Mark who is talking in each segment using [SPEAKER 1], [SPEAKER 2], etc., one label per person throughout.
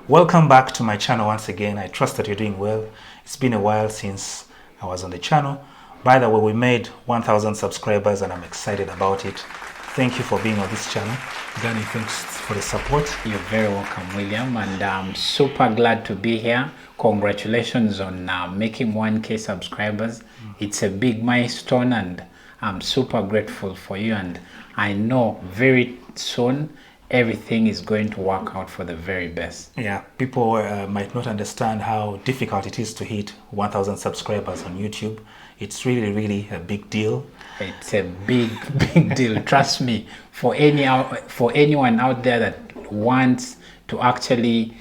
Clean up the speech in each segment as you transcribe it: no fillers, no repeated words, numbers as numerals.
[SPEAKER 1] Welcome back to my channel once again. I trust that you're doing well. It's been a while since I was on the channel. By the way, we made 1,000 subscribers and I'm excited about it. Thank you for being on this channel. Danny, thanks for the support.
[SPEAKER 2] You're very welcome, William, and I'm super glad to be here. Congratulations on making 1K subscribers. It's a big milestone and I'm super grateful for you, and I know very soon everything is going to work out for the very best.
[SPEAKER 1] Yeah, people might not understand how difficult it is to hit 1,000 subscribers on YouTube. It's really a big deal.
[SPEAKER 2] It's a big deal. Trust me. For anyone out there that wants to actually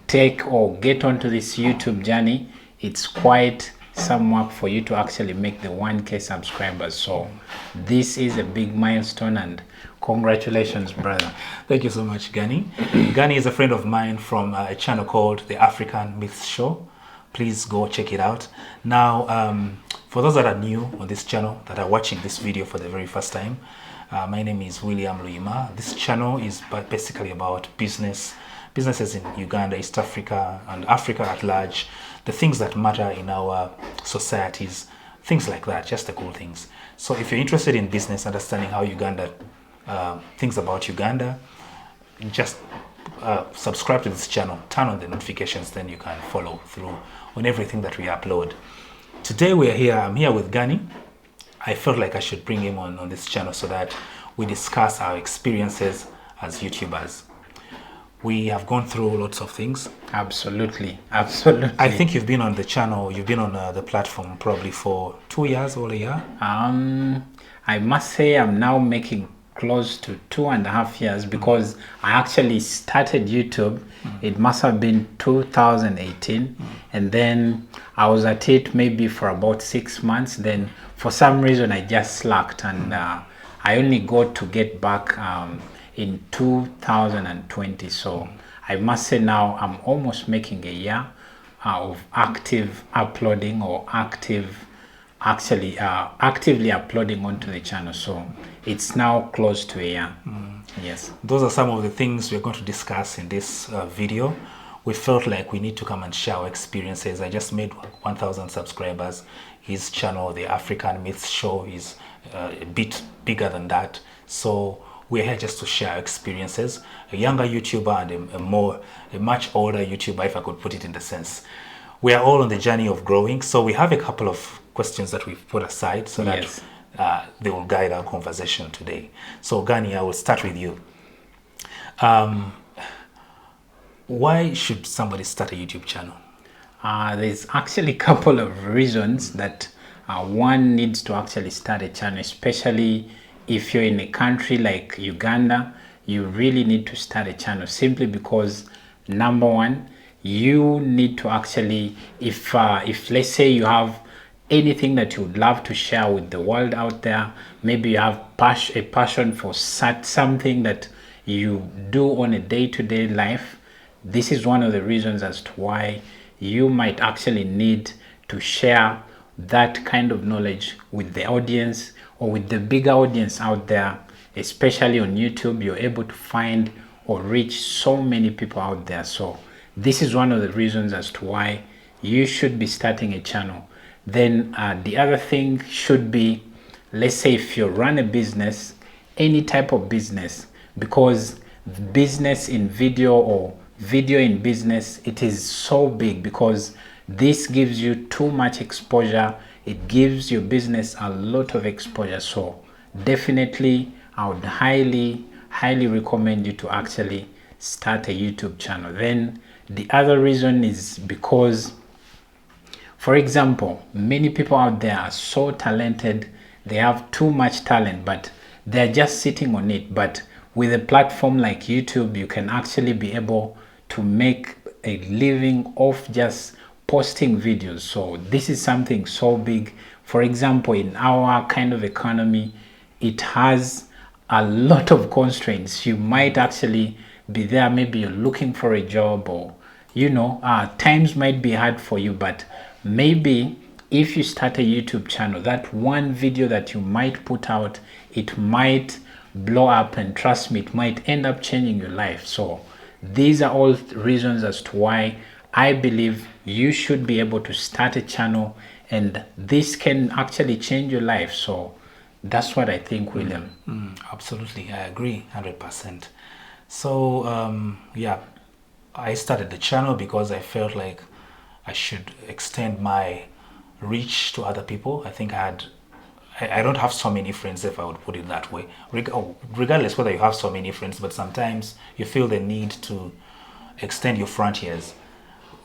[SPEAKER 2] take or get onto this YouTube journey, it's quite some work for you to actually make the 1K subscribers. So this is a big milestone, and congratulations, brother.
[SPEAKER 1] Thank you so much, Gani. Gani is a friend of mine from a channel called The African Myths Show. Please go check it out. Now, for those that are new on this channel, that are watching this video for the very first time, my name is William Luima. This channel is basically about businesses in Uganda, East Africa, and Africa at large, the things that matter in our societies, things like that, just the cool things. So if you're interested in business, understanding how Uganda, things about Uganda, just subscribe to this channel, turn on the notifications, then you can follow through on everything that we upload. Today I'm here with Gani. I felt like I should bring him on this channel so that we discuss our experiences as YouTubers. We have gone through lots of things.
[SPEAKER 2] Absolutely.
[SPEAKER 1] I think you've been on the channel, you've been on the platform probably for 2 years or a year.
[SPEAKER 2] I must say I'm now making close to 2.5 years, because I actually started YouTube. It must have been 2018, and then I was at it maybe for about 6 months. Then for some reason I just slacked, and I only got to get back in 2020. So I must say now I'm almost making a year of active uploading, or actively uploading onto the channel. So it's now close to a year. Yes,
[SPEAKER 1] those are some of the things we're going to discuss in this video. We felt like we need to come and share our experiences. I just made 1,000 subscribers. His channel, The African Myths Show, is a bit bigger than that. So we're here just to share our experiences. A younger YouTuber and a much older YouTuber, if I could put it in the sense. We are all on the journey of growing. So we have a couple of questions that we've put aside so that they will guide our conversation today. So Gani, I will start with you. Why should somebody start a YouTube channel?
[SPEAKER 2] There's actually a couple of reasons that one needs to actually start a channel, especially if you're in a country like Uganda. You really need to start a channel, simply because, number one, you need to actually, if let's say you have anything that you would love to share with the world out there, maybe you have a passion for something that you do on a day-to-day life, this is one of the reasons as to why you might actually need to share that kind of knowledge with the audience, or with the bigger audience out there. Especially on YouTube, you're able to find or reach so many people out there. So this is one of the reasons as to why you should be starting a channel. Then the other thing should be, let's say if you run a business, any type of business, because business in video or video in business, it is so big, because this gives you too much exposure. It gives your business a lot of exposure. So definitely I would highly recommend you to actually start a YouTube channel. Then the other reason is because, for example, many people out there are so talented, they have too much talent, but they're just sitting on it. But with a platform like YouTube, you can actually be able to make a living off just posting videos. So this is something so big. For example, in our kind of economy, it has a lot of constraints. You might actually be there, maybe you're looking for a job, or times might be hard for you, but maybe if you start a YouTube channel, that one video that you might put out, it might blow up, and trust me, it might end up changing your life. So these are all reasons as to why I believe you should be able to start a channel, and this can actually change your life. So that's what I think, William.
[SPEAKER 1] Absolutely, I agree 100%. So yeah, I started the channel because I felt like I should extend my reach to other people. I think I don't have so many friends, if I would put it that way. Regardless whether you have so many friends, but sometimes you feel the need to extend your frontiers.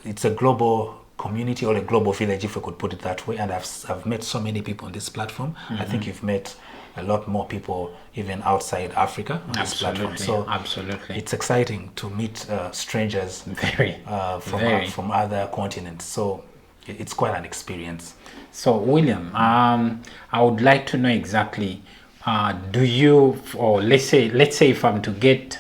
[SPEAKER 1] It's a global community or a global village, if I could put it that way. And I've met so many people on this platform. I think you've met a lot more people even outside Africa on this platform. So
[SPEAKER 2] Absolutely.
[SPEAKER 1] it's exciting to meet strangers
[SPEAKER 2] Very.
[SPEAKER 1] from other continents. So it's quite an experience.
[SPEAKER 2] So, William, I would like to know exactly, do you, or let's say if I'm to get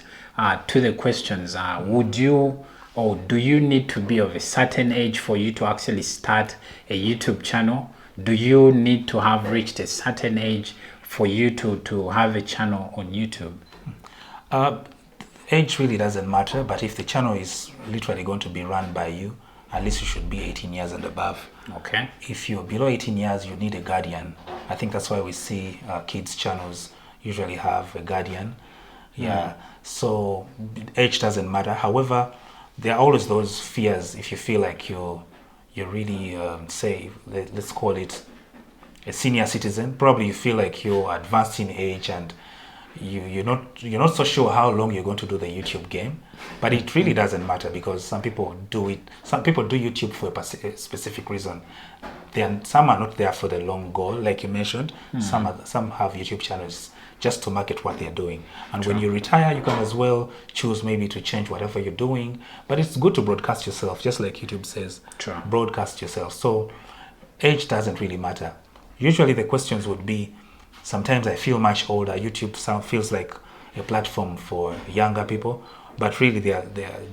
[SPEAKER 2] to the questions, would you, or do you need to be of a certain age for you to actually start a YouTube channel? Do you need to have reached a certain age for you to have a channel on YouTube?
[SPEAKER 1] Age really doesn't matter, but if the channel is literally going to be run by you, at least you should be 18 years and above.
[SPEAKER 2] Okay.
[SPEAKER 1] If you're below 18 years, you need a guardian. I think that's why we see kids' channels usually have a guardian. Yeah. So age doesn't matter. However, there are always those fears if you feel like you're really, say, let's call it a senior citizen. Probably you feel like you're advanced in age and you're not so sure how long you're going to do the YouTube game, but it really doesn't matter because some people do YouTube for a specific reason. Some are not there for the long goal, like you mentioned. Some have YouTube channels just to market what they're doing, and when you retire you can as well choose maybe to change whatever you're doing, but it's good to broadcast yourself, just like YouTube says. Broadcast yourself. So age doesn't really matter. Usually the questions would be, sometimes I feel much older. YouTube feels like a platform for younger people, but really there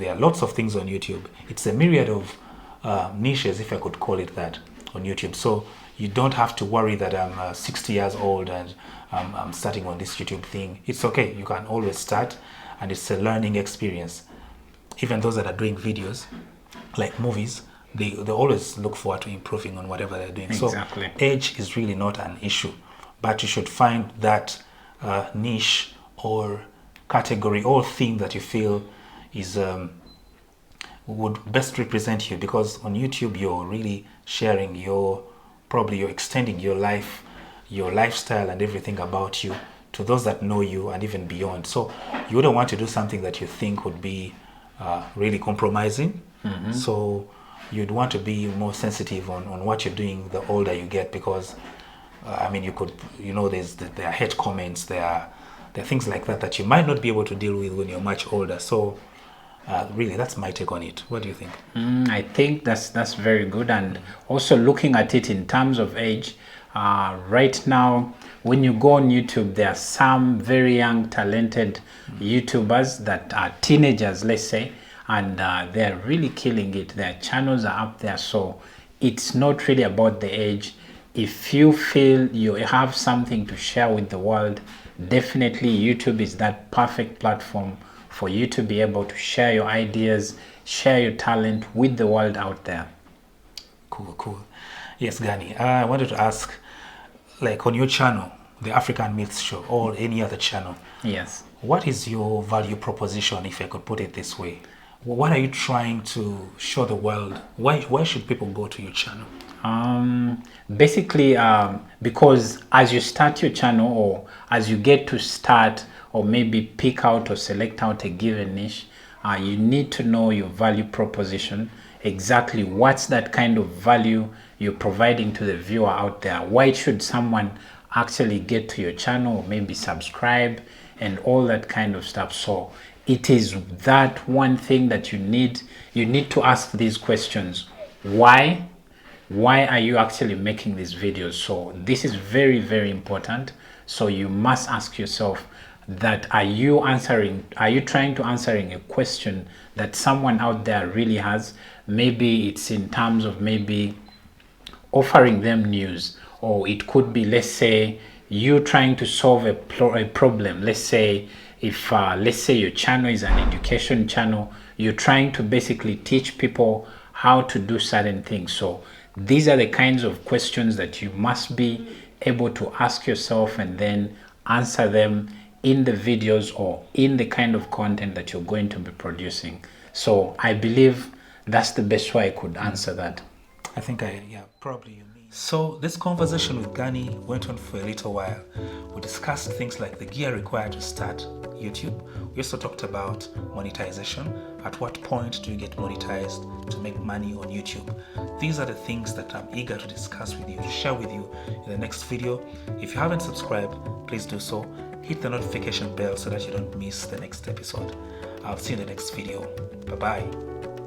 [SPEAKER 1] are lots of things on YouTube. It's a myriad of niches, if I could call it that, on YouTube. So you don't have to worry that I'm 60 years old and I'm starting on this YouTube thing. It's okay. You can always start, and it's a learning experience. Even those that are doing videos, like movies, they always look forward to improving on whatever they're doing.
[SPEAKER 2] Exactly.
[SPEAKER 1] So age is really not an issue. But you should find that niche or category or thing that you feel is would best represent you, because on YouTube you're really sharing you're extending your life, your lifestyle and everything about you to those that know you and even beyond. So you wouldn't want to do something that you think would be really compromising. So you'd want to be more sensitive on what you're doing the older you get, because I mean, there are hate comments, there are things like that you might not be able to deal with when you're much older. So really, that's my take on it. What do you think?
[SPEAKER 2] I think that's very good. And also looking at it in terms of age, right now, when you go on YouTube, there are some very young, talented YouTubers that are teenagers, let's say, and they're really killing it. Their channels are up there. So it's not really about the age. If you feel you have something to share with the world, definitely YouTube is that perfect platform for you to be able to share your ideas, share your talent with the world out there.
[SPEAKER 1] Cool. Yes, Gani, I wanted to ask, like on your channel, the African Myths Show, or any other channel,
[SPEAKER 2] Yes.
[SPEAKER 1] what is your value proposition, if I could put it this way? What are you trying to show the world? Why should people go to your channel?
[SPEAKER 2] Basically, because as you start your channel, or as you get to start, or maybe pick out or select out a given niche, you need to know your value proposition. Exactly what's that kind of value you're providing to the viewer out there. Why should someone actually get to your channel, or maybe subscribe, and all that kind of stuff? So it is that one thing that you need to ask these questions. Why are you actually making these videos? So this is very, very important. So you must ask yourself that, are you trying to answering a question that someone out there really has? Maybe it's in terms of maybe offering them news, or it could be, let's say, you trying to solve a problem. Let's say If let's say your channel is an education channel, you're trying to basically teach people how to do certain things. So these are the kinds of questions that you must be able to ask yourself and then answer them in the videos or in the kind of content that you're going to be producing. So I believe that's the best way I could answer that.
[SPEAKER 1] I think probably you mean. So this conversation with Gani went on for a little while. We discussed things like the gear required to start YouTube. We also talked about monetization. At what point do you get monetized to make money on YouTube? These are the things that I'm eager to discuss with you, to share with you in the next video. If you haven't subscribed, please do so. Hit the notification bell so that you don't miss the next episode. I'll see you in the next video. Bye-bye.